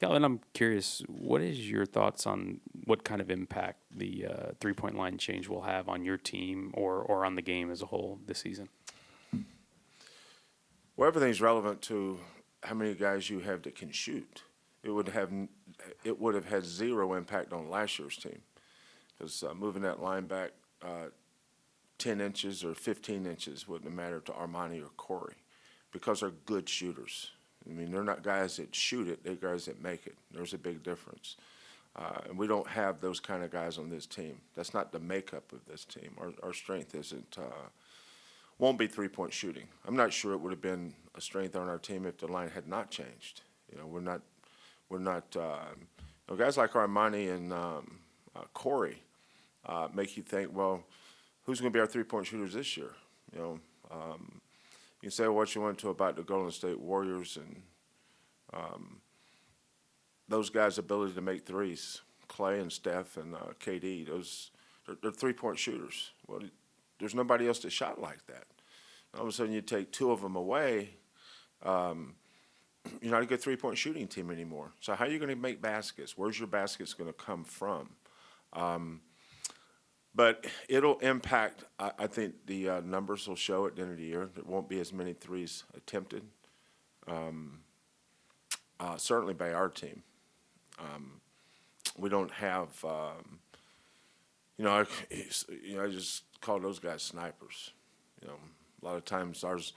Kelvin, I'm curious, what is your thoughts on what kind of impact the three-point line change will have on your team or on the game as a whole this season? Well, everything's relevant to how many guys you have that can shoot. It would have it would have had zero impact on last year's team because moving that line back 10 inches or 15 inches wouldn't have mattered to Armani or Corey because they're good shooters. I mean, they're not guys that shoot it; they're guys that make it. There's a big difference, and we don't have those kind of guys on this team. That's not the makeup of this team. Our strength isn't. Won't be three-point shooting. I'm not sure it would have been a strength on our team if the line had not changed. You know, we're not. Guys like Armani and Corey make you think, well, who's going to be our three-point shooters this year? You know, you can say what you want to about the Golden State Warriors and those guys' ability to make threes, Clay and Steph and KD. They're three-point shooters. Well, there's nobody else that shot like that. All of a sudden, you take two of them away. You're not a good three-point shooting team anymore. So how are you going to make baskets? Where's your baskets going to come from? But it'll impact. I think the numbers will show at the end of the year. There won't be as many threes attempted. Certainly by our team. We don't have. I just call those guys snipers. You know, a lot of times ours.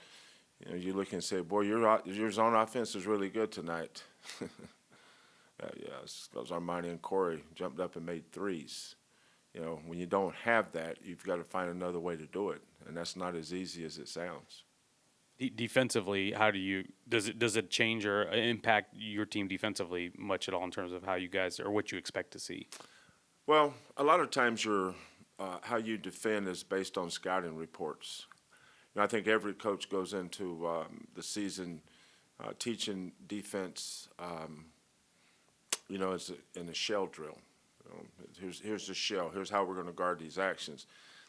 You look and say, "Boy, your zone offense is really good tonight." Those Armani and Corey jumped up and made threes. You know, when you don't have that, you've got to find another way to do it, and that's not as easy as it sounds. Defensively, how does it change or impact your team defensively much at all in terms of how you guys or what you expect to see? Well, a lot of times how you defend is based on scouting reports. I think every coach goes into the season teaching defense, as in a shell drill. Here's the shell. Here's how we're going to guard these actions.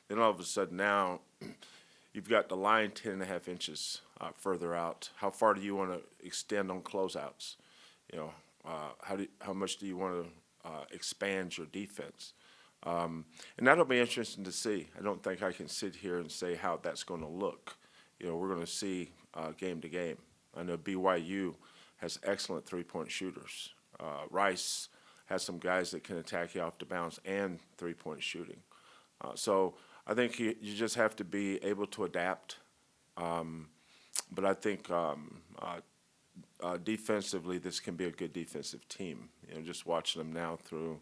Then all of a sudden now you've got the line 10.5 inches further out. How far do you want to extend on closeouts? How much do you want to expand your defense? And that'll be interesting to see. I don't think I can sit here and say how that's going to look. We're going to see game to game. I know BYU has excellent three-point shooters. Rice has some guys that can attack you off the bounce and three-point shooting. So I think you just have to be able to adapt. But I think defensively, this can be a good defensive team. Just watching them now through,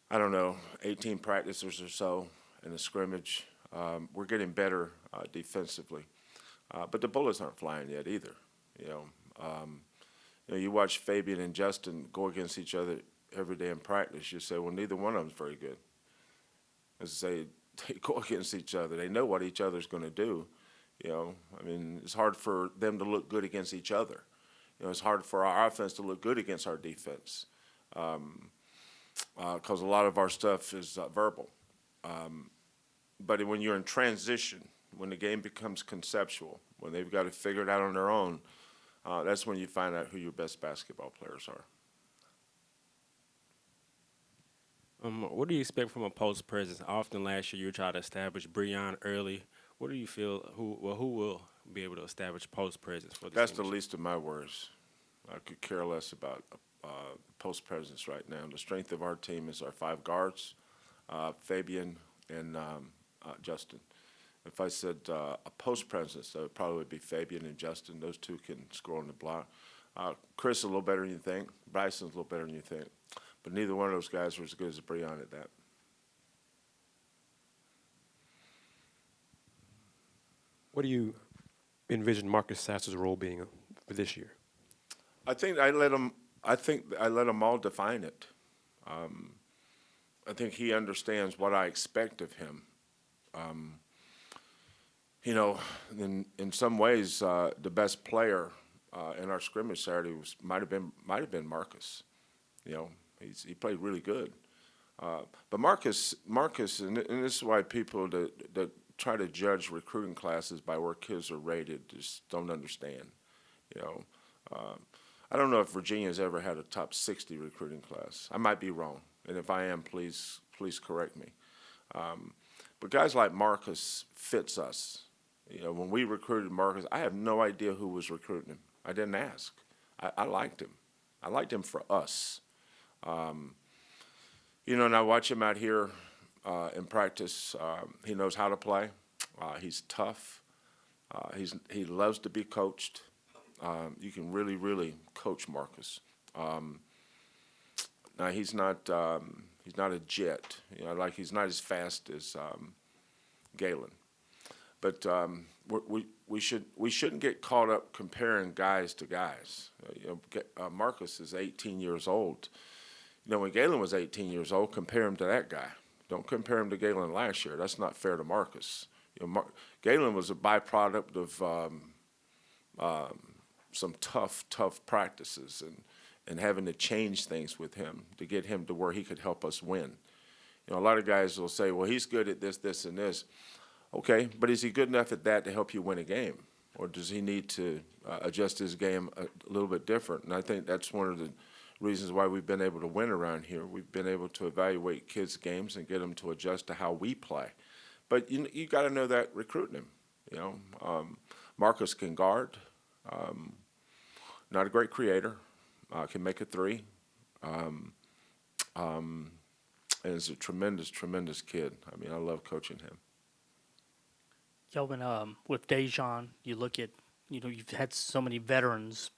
18 practices or so in a scrimmage. We're getting better defensively. But the bullets aren't flying yet either. You watch Fabian and Justin go against each other every day in practice. You say, well, neither one of them is very good. As I say, they go against each other. They know what each other's going to do. It's hard for them to look good against each other. It's hard for our offense to look good against our defense because a lot of our stuff is verbal. But when you're in transition, when the game becomes conceptual, when they've got to figure it out on their own, that's when you find out who your best basketball players are. What do you expect from a post presence? Often last year you tried to establish Breon early. What do you feel? Who will be able to establish post presence for this? That's the least of my worries. I could care less about post presence right now. The strength of our team is our 5 guards, Fabian and Justin. If I said a post presence, that would probably be Fabian and Justin. Those two can score on the block. Chris is a little better than you think. Bryson's a little better than you think. But neither one of those guys were as good as Breon at that. What do you envision Marcus Sasser's role being for this year? I think I let him all define it. I think he understands what I expect of him. In some ways, the best player in our scrimmage Saturday might have been Marcus. He played really good. But Marcus, and this is why people that try to judge recruiting classes by where kids are rated just don't understand. I don't know if Virginia's ever had a top 60 recruiting class. I might be wrong, and if I am, please correct me. But guys like Marcus fits us. You know, when we recruited Marcus, I have no idea who was recruiting him. I didn't ask. I liked him. I liked him for us. You know, and I watch him out here in practice. He knows how to play. He's tough. He loves to be coached. You can really coach Marcus. Now he's not a jet. You know, like he's not as fast as Galen. But we shouldn't get caught up comparing guys to guys. You know, Marcus is 18 years old. You know, when Galen was 18 years old, compare him to that guy. Don't compare him to Galen last year. That's not fair to Marcus. You know, Galen was a byproduct of some tough practices and having to change things with him to get him to where he could help us win. You know, a lot of guys will say, well, he's good at this, and this. Okay, but is he good enough at that to help you win a game? Or does he need to adjust his game a little bit different? And I think that's one of the reasons why we've been able to win around here. We've been able to evaluate kids' games and get them to adjust to how we play. But you got to know that recruiting him. You know, Marcus can guard. Not a great creator. Can make a three. And is a tremendous kid. I mean, I love coaching him. Kelvin, with Dejan, you look at, you know, you've had so many veterans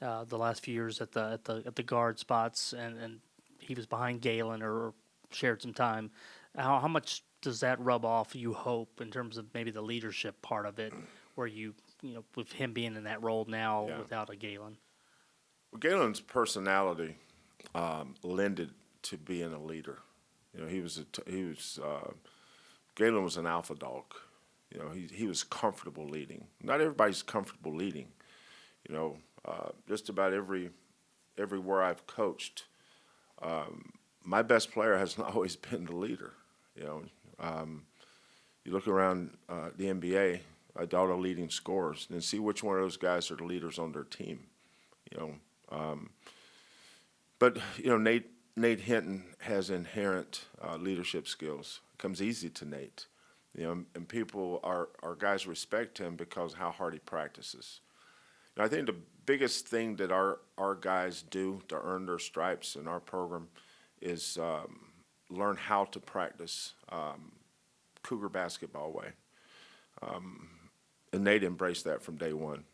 the last few years at the guard spots, and he was behind Galen or shared some time. How much does that rub off, you hope, in terms of maybe the leadership part of it, where you know, with him being in that role now without a Galen? Well, Galen's personality lended to being a leader. You know, Galen was an alpha dog. You know, he was comfortable leading. Not everybody's comfortable leading. You know, just about everywhere I've coached, my best player has not always been the leader. You know, you look around the NBA, all the leading scorers, and see which one of those guys are the leaders on their team. You know, but you know, Nate Hinton has inherent leadership skills. It comes easy to Nate. You know, and people, our guys respect him because of how hard he practices. And I think the biggest thing that our guys do to earn their stripes in our program is learn how to practice Cougar basketball way. And Nate embraced that from day one.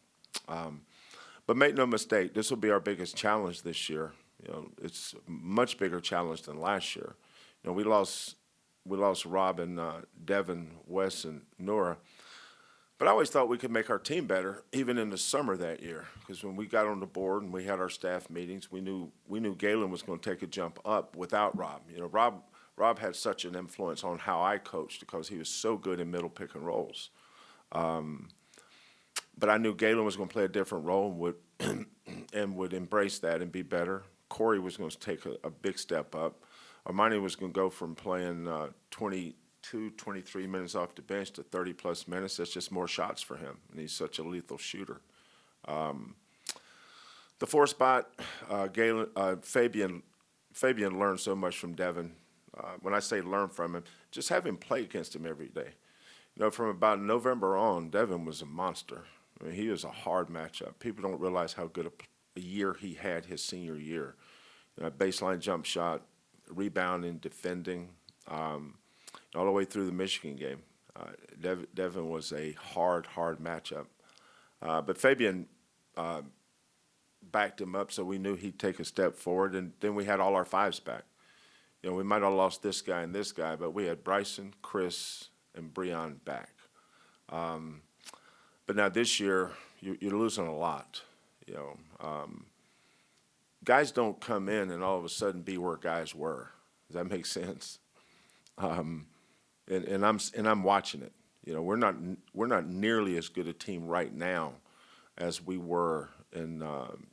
But make no mistake, this will be our biggest challenge this year. You know, it's a much bigger challenge than last year. You know, we lost Rob and Devin, Wes, and Nora. But I always thought we could make our team better, even in the summer that year. Because when we got on the board and we had our staff meetings, we knew Galen was going to take a jump up without Rob. You know, Rob had such an influence on how I coached because he was so good in middle pick and rolls. But I knew Galen was going to play a different role and would embrace that and be better. Corey was going to take a big step up. Armani was going to go from playing 22, 23 minutes off the bench to 30-plus minutes. That's just more shots for him, and he's such a lethal shooter. The four spot, Fabian learned so much from Devin. When I say learn from him, just have him play against him every day. You know, from about November on, Devin was a monster. I mean, he was a hard matchup. People don't realize how good a year he had his senior year. You know, baseline jump shot, rebounding, defending, all the way through the Michigan game. Devin was a hard matchup. But Fabian backed him up, so we knew he'd take a step forward, and then we had all our fives back. You know, we might have lost this guy and this guy, but we had Bryson, Chris, and Breon back. But now this year, you're losing a lot. You know, guys don't come in and all of a sudden be where guys were. Does that make sense? And I'm watching it. You know, we're not nearly as good a team right now as we were in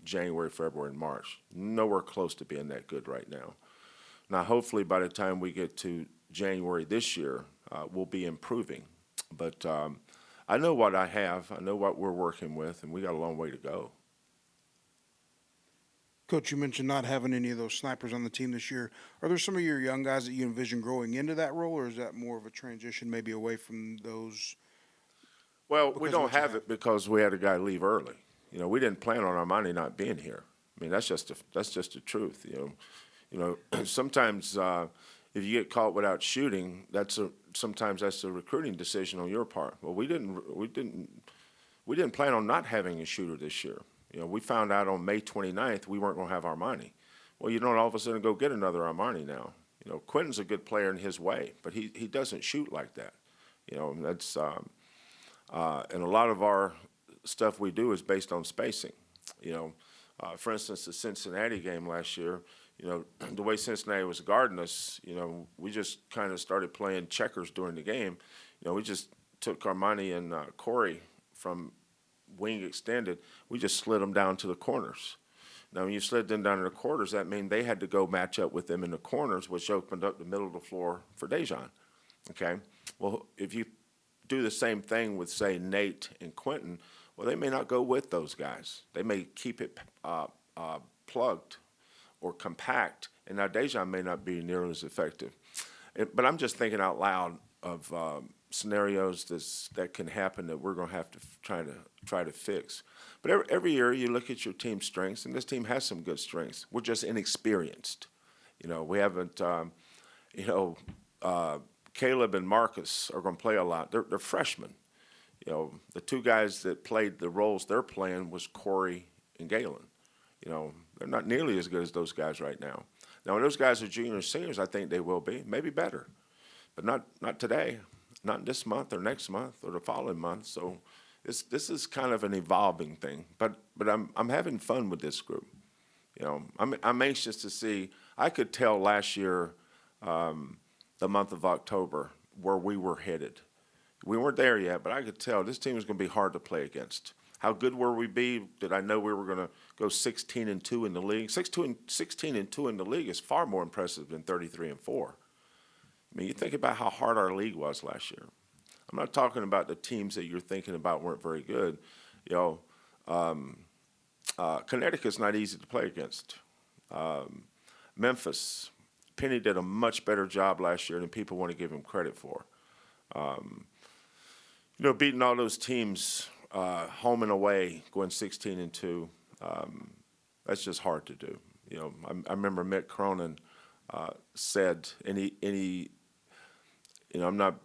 January, February, and March. Nowhere close to being that good right now. Now, hopefully, by the time we get to January this year, we'll be improving. But I know what I have. I know what we're working with, and we got a long way to go. Coach, you mentioned not having any of those snipers on the team this year. Are there some of your young guys that you envision growing into that role, or is that more of a transition maybe away from those? Well, we Because of don't what you have have. it because we had a guy leave early. We didn't plan on Armani not being here. I mean, that's just the truth. Sometimes if you get caught without shooting, sometimes that's a recruiting decision on your part. Well, we didn't plan on not having a shooter this year. We found out on May 29th we weren't going to have Armani. Well, you don't all of a sudden go get another Armani now. Quentin's a good player in his way, but he doesn't shoot like that. That's and a lot of our stuff we do is based on spacing. For instance, the Cincinnati game last year, the way Cincinnati was guarding us, we just kind of started playing checkers during the game. We just took Armani and Corey from wing extended. We just slid them down to the corners. Now, when you slid them down to the corners, that means they had to go match up with them in the corners, which opened up the middle of the floor for Dejan. Okay? Well, if you do the same thing with, say, Nate and Quentin, well, they may not go with those guys. They may keep it plugged or compact, and now Dejan may not be nearly as effective. But I'm just thinking out loud of scenarios that can happen that we're going to have to try to fix. But every year you look at your team's strengths, and this team has some good strengths. We're just inexperienced. We haven't. Caleb and Marcus are going to play a lot. They're freshmen. The two guys that played the roles they're playing was Corey and Galen. They're not nearly as good as those guys right now. Now, when those guys are juniors, seniors, I think they will be, maybe better, but not today, not this month or next month or the following month. So this is kind of an evolving thing. But I'm having fun with this group. I'm anxious to see. I could tell last year, the month of October, where we were headed. We weren't there yet, but I could tell this team was going to be hard to play against. How good were we be? Did I know we were going to go 16-2 in the league? 16-2 in the league is far more impressive than 33-4. I mean, you think about how hard our league was last year. I'm not talking about the teams that you're thinking about weren't very good. Connecticut's not easy to play against. Memphis, Penny did a much better job last year than people want to give him credit for. Beating all those teams home and away, going 16-2, that's just hard to do. I remember Mick Cronin said, and he, I'm not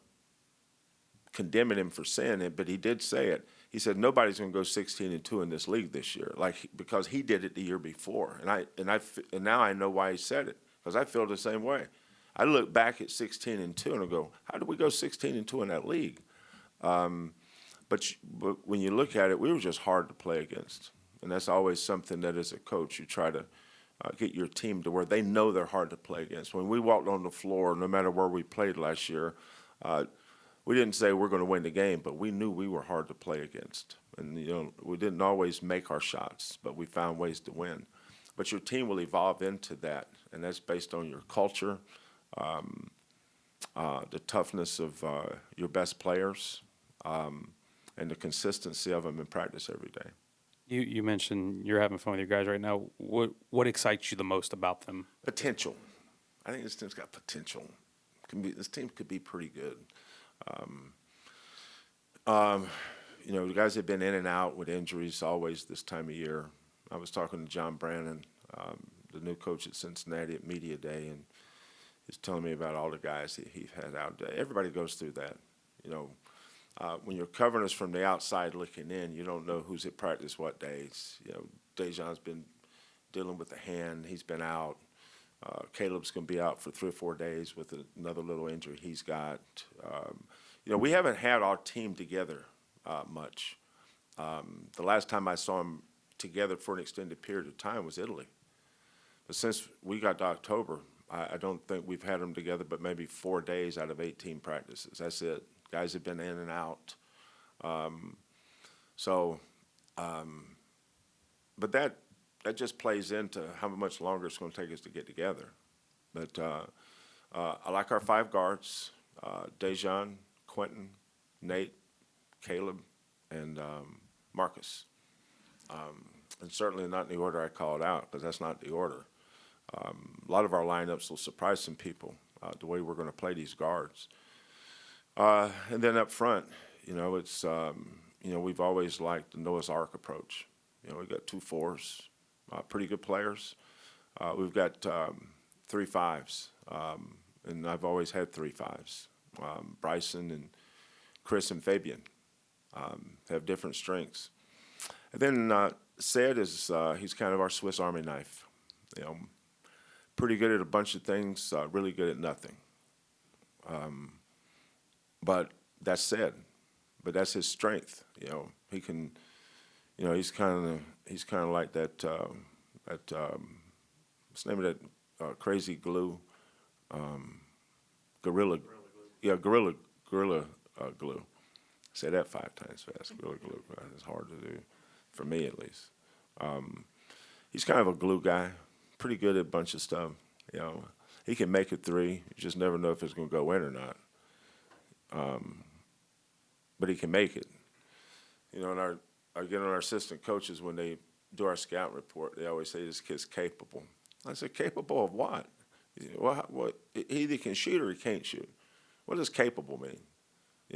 condemning him for saying it, but he did say it. He said nobody's going to go 16-2 in this league this year, because he did it the year before, and now I know why he said it, because I feel the same way. I look back at 16-2 and I go, how did we go 16-2 in that league? But when you look at it, we were just hard to play against, and that's always something that as a coach you try to get your team to where they know they're hard to play against. When we walked on the floor, no matter where we played last year, we didn't say we're going to win the game, but we knew we were hard to play against. And, we didn't always make our shots, but we found ways to win. But your team will evolve into that, and that's based on your culture, the toughness of your best players, and the consistency of them in practice every day. You mentioned you're having fun with your guys right now. What excites you the most about them? Potential. I think this team's got potential. This team could be pretty good. The guys have been in and out with injuries always this time of year. I was talking to John Brannon, the new coach at Cincinnati, at Media Day, and he's telling me about all the guys he's had out. Everybody goes through that. When you're covering us from the outside looking in, you don't know who's at practice what days. Dejan's been dealing with a hand. He's been out. Caleb's going to be out for 3 or 4 days with another little injury he's got. We haven't had our team together much. The last time I saw them together for an extended period of time was Italy. But since we got to October, I don't think we've had them together but maybe 4 days out of 18 practices. That's it. Guys have been in and out. But that just plays into how much longer it's going to take us to get together. But I like our 5 guards, Dejan, Quentin, Nate, Caleb, and Marcus. and certainly not in the order I called out, because that's not the order. A lot of our lineups will surprise some people, the way we're going to play these guards. And then up front, it's, we've always liked the Noah's Ark approach. We've got 2 4s, pretty good players. We've got 3 5s, and I've always had 3 5s. Bryson and Chris and Fabian have different strengths. And then Sid is, he's kind of our Swiss Army knife. Pretty good at a bunch of things, really good at nothing. But that's Sid. But that's his strength. He can, he's kind of like that. What's the name of that crazy glue? Gorilla. Yeah, gorilla glue. Say that 5 times fast. Gorilla glue. It's hard to do, for me at least. He's kind of a glue guy. Pretty good at a bunch of stuff. He can make a 3. You just never know if it's going to go in or not. But he can make it. And our assistant coaches, when they do our scout report, they always say this kid's capable. I said, capable of what? What? He either can shoot or he can't shoot. What does capable mean?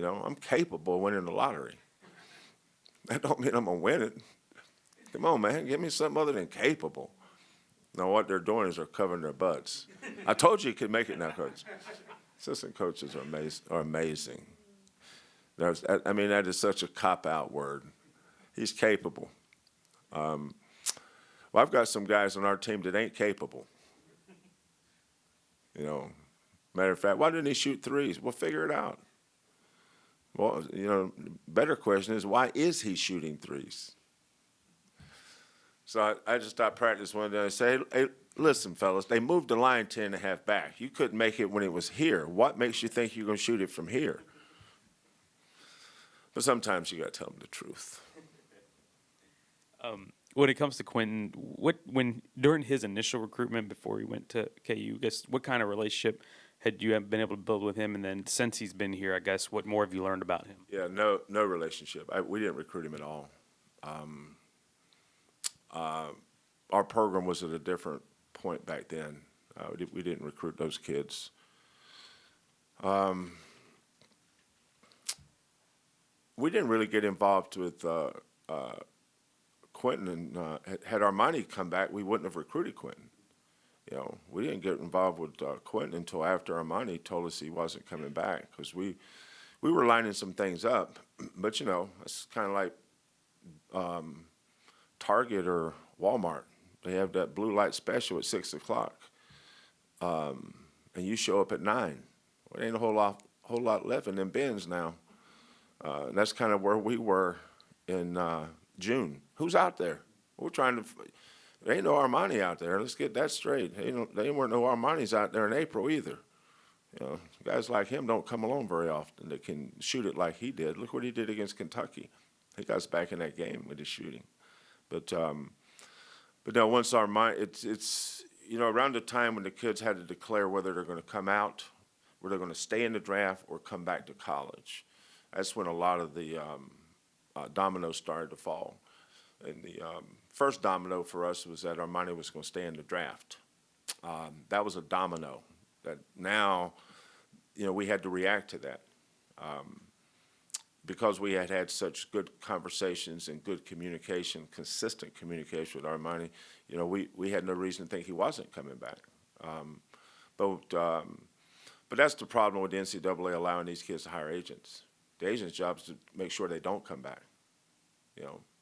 I'm capable of winning the lottery. That don't mean I'm going to win it. Come on, man, give me something other than capable. Now, what they're doing is they're covering their butts. I told you could make it now, coach. Assistant coaches are amazing. That is such a cop-out word. He's capable. Well, I've got some guys on our team that ain't capable. Matter of fact, why didn't he shoot 3s? Well, figure it out. Well, better question is, why is he shooting 3s? So I just stopped practice one day and I say, hey, listen, fellas, they moved the line 10.5 back. You couldn't make it when it was here. What makes you think you're going to shoot it from here? But sometimes you got to tell them the truth. When it comes to Quentin, when during his initial recruitment before he went to KU, I guess what kind of relationship had you been able to build with him? And then since he's been here, I guess what more have you learned about him? Yeah, no relationship. We didn't recruit him at all. Our program was at a different point back then. We didn't recruit those kids. We didn't really get involved with Quentin, and had Armani come back, we wouldn't have recruited Quentin. We didn't get involved with Quentin until after Armani told us he wasn't coming back, because we were lining some things up. But it's kind of like Target or Walmart. They have that blue light special at 6 o'clock, and you show up at 9. Well, there ain't a whole lot left in them bins now. And that's kind of where we were in June. Who's out there? There ain't no Armani out there. Let's get that straight. There weren't no Armanis out there in April either. Guys like him don't come along very often that can shoot it like he did. Look what he did against Kentucky. He got us back in that game with his shooting. But no, once it's around the time when the kids had to declare whether they're going to come out, whether they're going to stay in the draft or come back to college. That's when a lot of the dominoes started to fall. And the first domino for us was that Armani was going to stay in the draft. That was a domino that now, we had to react to that. Because we had such good conversations and good communication, consistent communication with Armani, we had no reason to think he wasn't coming back. But that's the problem with the NCAA allowing these kids to hire agents. The agent's job is to make sure they don't come back.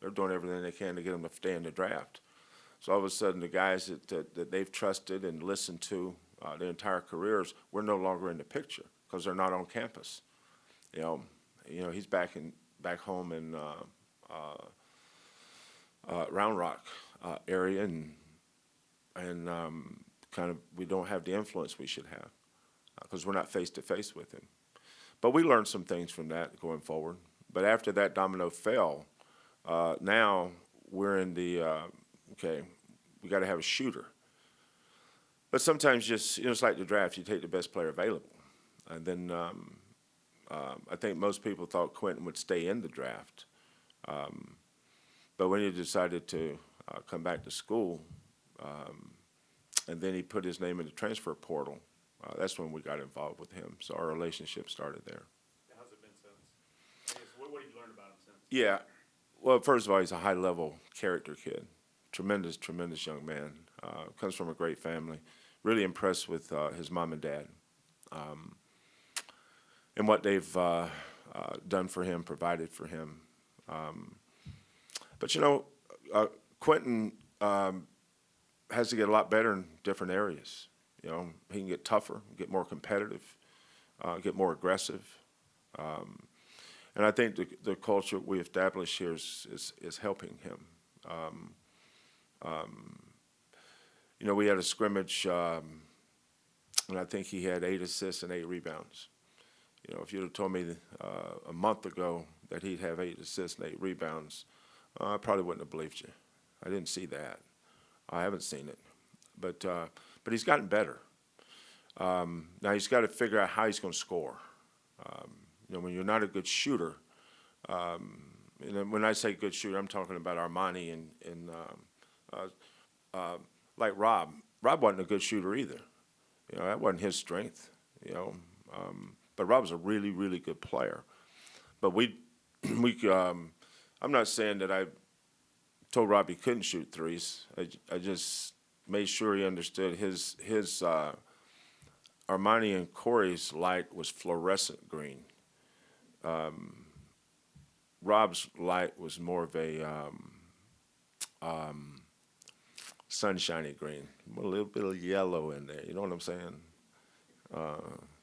They're doing everything they can to get them to stay in the draft. So all of a sudden, the guys that they've trusted and listened to their entire careers, we're no longer in the picture because they're not on campus. He's back home in Round Rock area, and kind of we don't have the influence we should have because we're not face to face with him. But we learned some things from that going forward. But after that domino fell, now we're in the we got to have a shooter. But sometimes it's like the draft. You take the best player available, and then. I think most people thought Quentin would stay in the draft. But when he decided to come back to school, and then he put his name in the transfer portal. That's when we got involved with him. So our relationship started there. How's it been since? I guess, what have you learned about him since? Yeah. Well, first of all, he's a high-level character kid. Tremendous, tremendous young man. Comes from a great family. Really impressed with his mom and dad and what they've done for him, provided for him. But, Quentin has to get a lot better in different areas. He can get tougher, get more competitive, get more aggressive. And I think the culture we established here is helping him. We had a scrimmage, and I think he had 8 assists and 8 rebounds. If you'd have told me a month ago that he'd have 8 assists and 8 rebounds, I probably wouldn't have believed you. I didn't see that. I haven't seen it. But he's gotten better. Now he's got to figure out how he's going to score. When you're not a good shooter, and when I say good shooter, I'm talking about Armani and like Rob. Rob wasn't a good shooter either. That wasn't his strength. But Rob's a really, really good player. But I'm not saying that I told Rob he couldn't shoot threes. I just made sure he understood his Armani and Corey's light was fluorescent green. Rob's light was more of a sunshiny green, a little bit of yellow in there. You know what I'm saying?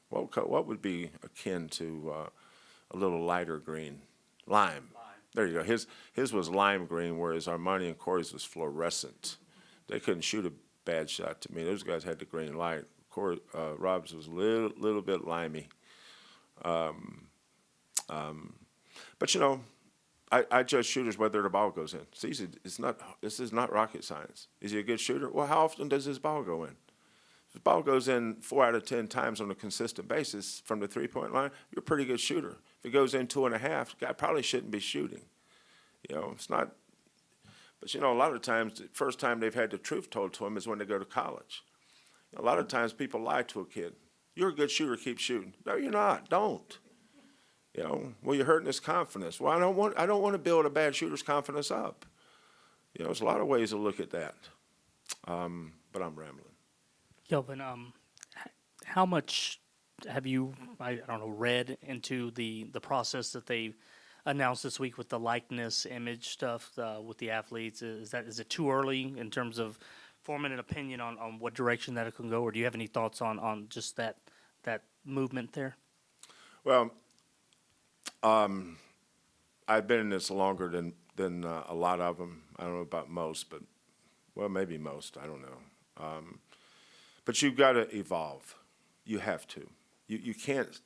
What would be akin to a little lighter green? Lime. There you go. His was lime green, whereas Armani and Corey's was fluorescent. They couldn't shoot a bad shot to me. Those guys had the green light. Rob's was a little bit limey. But I judge shooters whether the ball goes in. It's easy. This is not rocket science. Is he a good shooter? Well, how often does his ball go in? If the ball goes in 4 out of 10 times on a consistent basis from the 3-point line, you're a pretty good shooter. If it goes in 2.5, the guy probably shouldn't be shooting. It's not. But a lot of times, the first time they've had the truth told to them is when they go to college. A lot of times, people lie to a kid. You're a good shooter. Keep shooting. No, you're not. Don't. Well, you're hurting his confidence. Well, I don't want to build a bad shooter's confidence up. There's a lot of ways to look at that. But I'm rambling. Kelvin, how much have you, read into the process that they announced this week with the likeness image stuff with the athletes? Is it too early in terms of forming an opinion on what direction that it can go, or do you have any thoughts on just that movement there? Well, I've been in this longer than a lot of them. I don't know about most, but maybe most. I don't know. But you've got to evolve. You have to. You can't.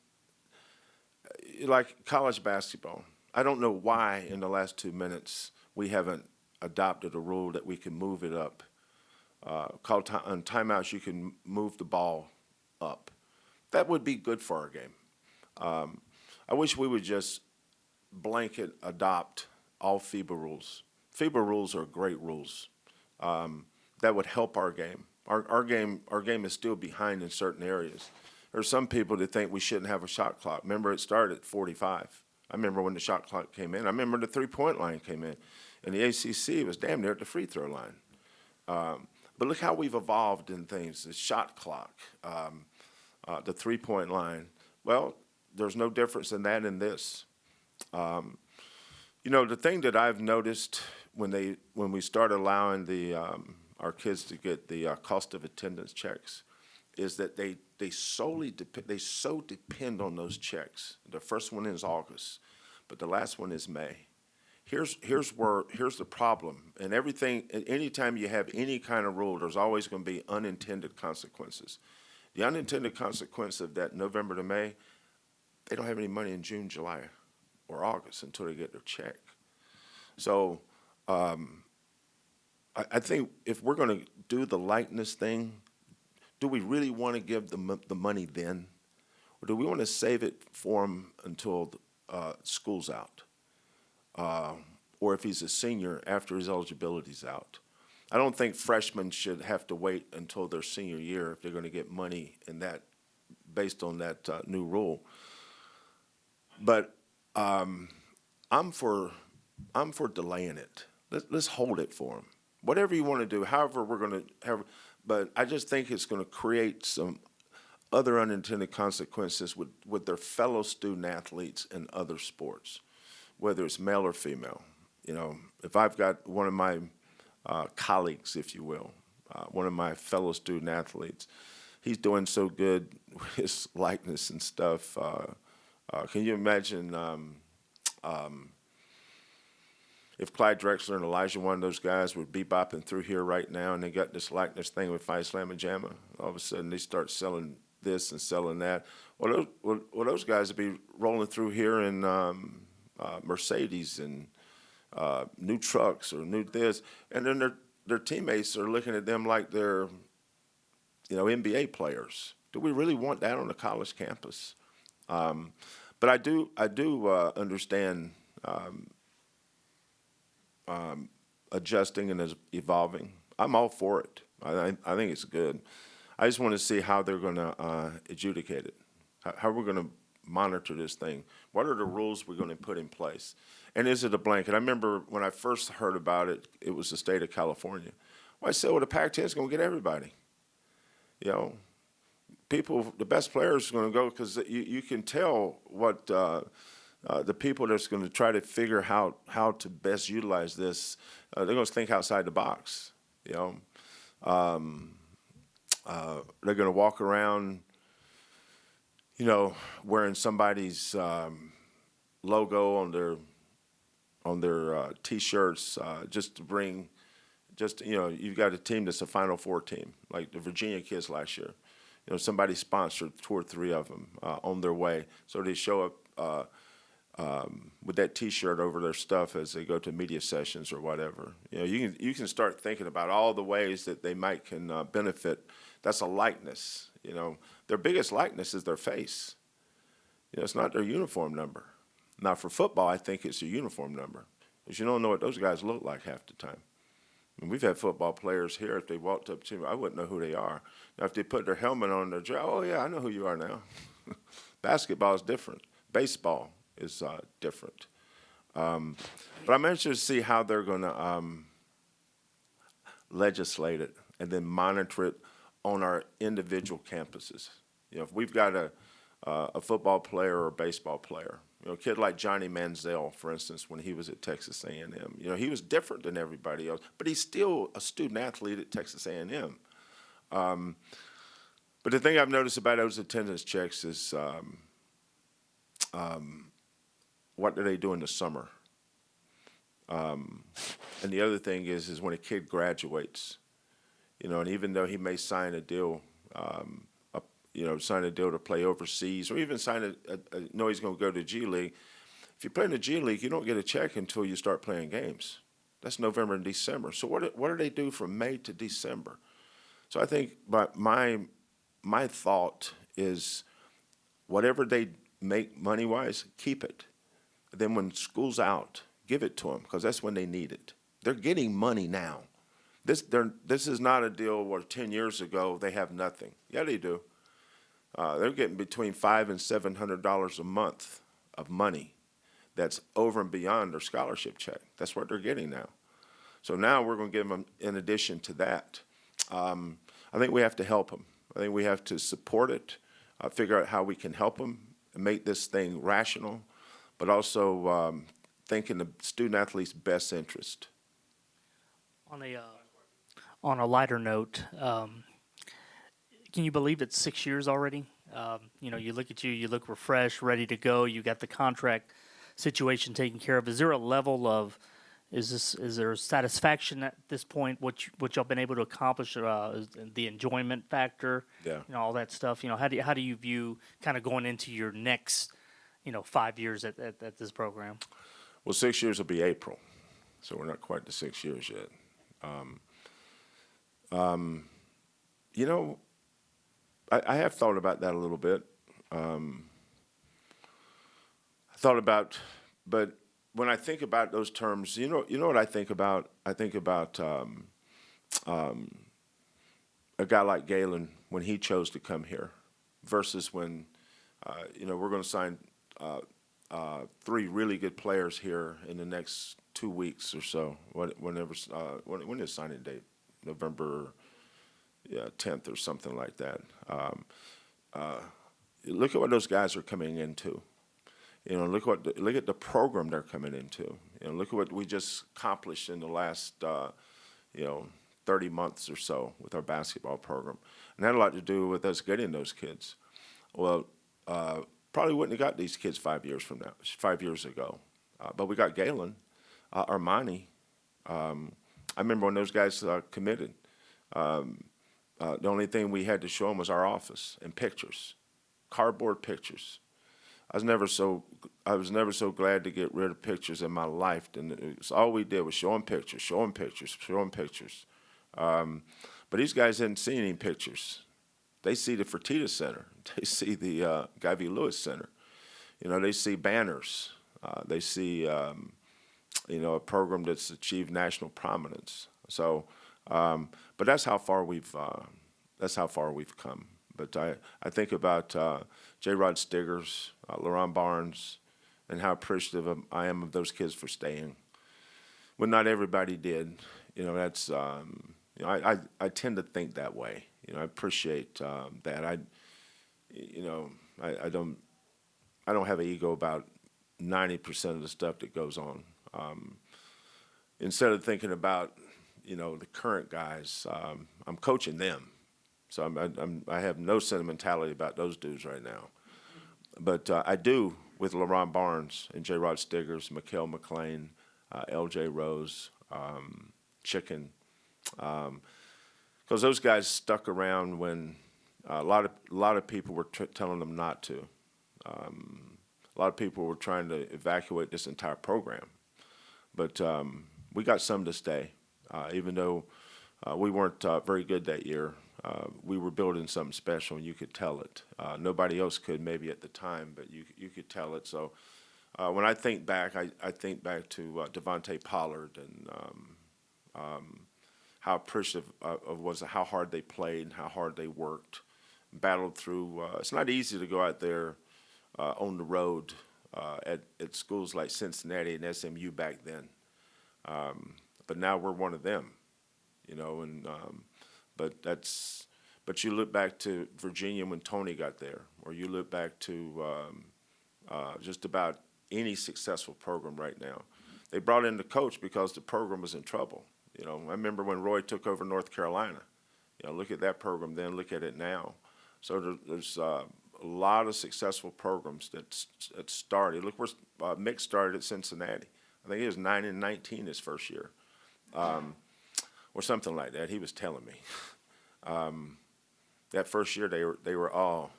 Like college basketball. I don't know why in the last 2 minutes we haven't adopted a rule that we can move it up. On timeouts, you can move the ball up. That would be good for our game. I wish we would just blanket adopt all FIBA rules. FIBA rules are great rules. That would help our game. Our game is still behind in certain areas. There are some people that think we shouldn't have a shot clock. Remember, it started at 45. I remember when the shot clock came in. I remember the 3-point line came in. And the ACC was damn near at the free throw line. But look how we've evolved in things. The shot clock, the 3-point line. Well, there's no difference in that in this. The thing that I've noticed when we start allowing our kids to get the cost of attendance checks is that they so depend on those checks. The first one is August, but the last one is May. Here's the problem. And anytime you have any kind of rule, there's always going to be unintended consequences. The unintended consequence of that November to May, they don't have any money in June, July, or August until they get their check. So I think if we're going to do the likeness thing, do we really want to give the money then? Or do we want to save it for him until school's out? Or if he's a senior after his eligibility's out? I don't think freshmen should have to wait until their senior year if they're going to get money in that, based on that new rule. But I'm for delaying it. Let's hold it for them. Whatever you want to do, however we're going to have. But I just think it's going to create some other unintended consequences with their fellow student athletes in other sports, whether it's male or female. You know, if I've got one of my colleagues, if you will, one of my fellow student athletes, he's doing so good with his likeness and stuff. Can you imagine if Clyde Drexler and Elijah, one of those guys, would be bopping through here right now, and they got this likeness thing with Fight Slam and Jamma? All of a sudden, they start selling this and selling that. Well, those guys would be rolling through here in Mercedes and new trucks or new this, and then their teammates are looking at them like they're, NBA players. Do we really want that on a college campus? But I do understand adjusting and evolving. I'm all for it. I think it's good. I just want to see how they're going to adjudicate it, how we're going to monitor this thing. What are the rules we're going to put in place? And is it a blanket? I remember when I first heard about it, it was the state of California. Well, I said, well, the Pac-10 is going to get everybody. People, the best players are going to go because you can tell what the people that's going to try to figure how to best utilize this, they're going to think outside the box. They're going to walk around, wearing somebody's logo on their T-shirts, just to bring, you've got a team that's a Final Four team, like the Virginia kids last year. Somebody sponsored 2 or 3 of them on their way, so they show up with that T-shirt over their stuff as they go to media sessions or whatever. You can start thinking about all the ways that they can benefit. That's a likeness. Their biggest likeness is their face. It's not their uniform number. Now for football, I think it's a uniform number, because you don't know what those guys look like half the time. We've had football players here, if they walked up to me, I wouldn't know who they are. Now, if they put their helmet on their jaw, oh, yeah, I know who you are now. Basketball is different. Baseball is different. But I'm interested to see how they're going to legislate it and then monitor it on our individual campuses. If we've got a football player or a baseball player, a kid like Johnny Manziel, for instance, when he was at Texas A&M, he was different than everybody else, but he's still a student athlete at Texas A&M. But the thing I've noticed about those attendance checks is what do they do in the summer? And the other thing is when a kid graduates, and even though he may sign a deal, sign a deal to play overseas, or even sign know he's going to go to G League. If you play in the G League, you don't get a check until you start playing games. That's November and December. So what do they do from May to December? So I think my thought is whatever they make money-wise, keep it. Then when school's out, give it to them, because that's when they need it. They're getting money now. This is not a deal where 10 years ago they have nothing. Yeah, they do. They're getting between $500 and $700 a month of money. That's over and beyond their scholarship check. That's what they're getting now. So now we're going to give them, in addition to that, I think we have to help them. I think we have to support it, figure out how we can help them and make this thing rational, but also think in the student athlete's best interest. On a lighter note, can you believe it's 6 years already? You look at you look refreshed, ready to go. You got the contract situation taken care of. Is there a level of, is there satisfaction at this point? What y'all been able to accomplish? The enjoyment factor, Yeah. All that stuff. How do you view kind of going into your next, 5 years at this program? Well, 6 years will be April, so we're not quite to 6 years yet. I have thought about that a little bit. But when I think about those terms, you know what I think about? I think about a guy like Galen when he chose to come here versus when, we're going to sign 3 really good players here in the next 2 weeks or so. When is signing date? November 10th or something like that. Look at what those guys are coming into. Look at the program they're coming into. Look at what we just accomplished in the last 30 months or so with our basketball program, and that had a lot to do with us getting those kids. Well, probably wouldn't have got these kids 5 years ago, but we got Galen, Armani. I remember when those guys committed. The only thing we had to show them was our office and pictures, cardboard pictures. I was never so glad to get rid of pictures in my life. And all we did was show them pictures, show them pictures, show them pictures. But these guys didn't see any pictures. They see the Fertitta Center. They see the Guy V. Lewis Center. They see banners. They see, a program that's achieved national prominence. So, but that's how far we've come. But I think about J. Rod Stiggers, Laurent Barnes, and how appreciative I am of those kids for staying. Well, not everybody did. That's I tend to think that way. I appreciate that. I don't have an ego about 90% of the stuff that goes on. Instead of thinking about the current guys, I'm coaching them. So I have no sentimentality about those dudes right now. But I do with LaRon Barnes and J. Rod Stiggers, Mikael McLean, L.J. Rose, Chicken. Because those guys stuck around when a lot of people were telling them not to. A lot of people were trying to evacuate this entire program. But we got some to stay, even though we weren't very good that year. We were building something special, and you could tell it. Nobody else could maybe at the time, but you could tell it. So when I think back, I think back to Devontae Pollard and how appreciative was how hard they played and how hard they worked, battled through. It's not easy to go out there on the road at schools like Cincinnati and SMU back then. But now we're one of them, but you look back to Virginia when Tony got there, or you look back to just about any successful program right now. They brought in the coach because the program was in trouble. I remember when Roy took over North Carolina. Look at that program then, look at it now. So there's a lot of successful programs that started. Look where Mick started at Cincinnati. I think he was 9-19 his first year, or something like that. He was telling me. That first year they were all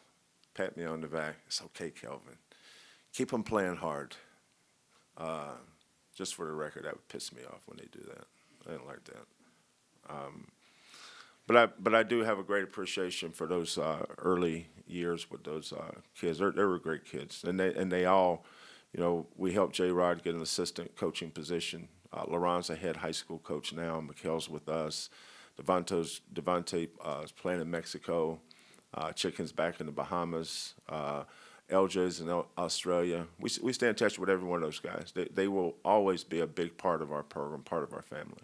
pat me on the back. It's okay, Kelvin. Keep them playing hard. Just for the record, that would piss me off when they do that. I didn't like that. But I do have a great appreciation for those early years with those kids. They were great kids, and they all, we helped J. Rod get an assistant coaching position. Laurent's a head high school coach now. Mikael's with us. Devontae is playing in Mexico. Chicken's back in the Bahamas. LJ's in Australia. We stay in touch with every one of those guys. They will always be a big part of our program, part of our family.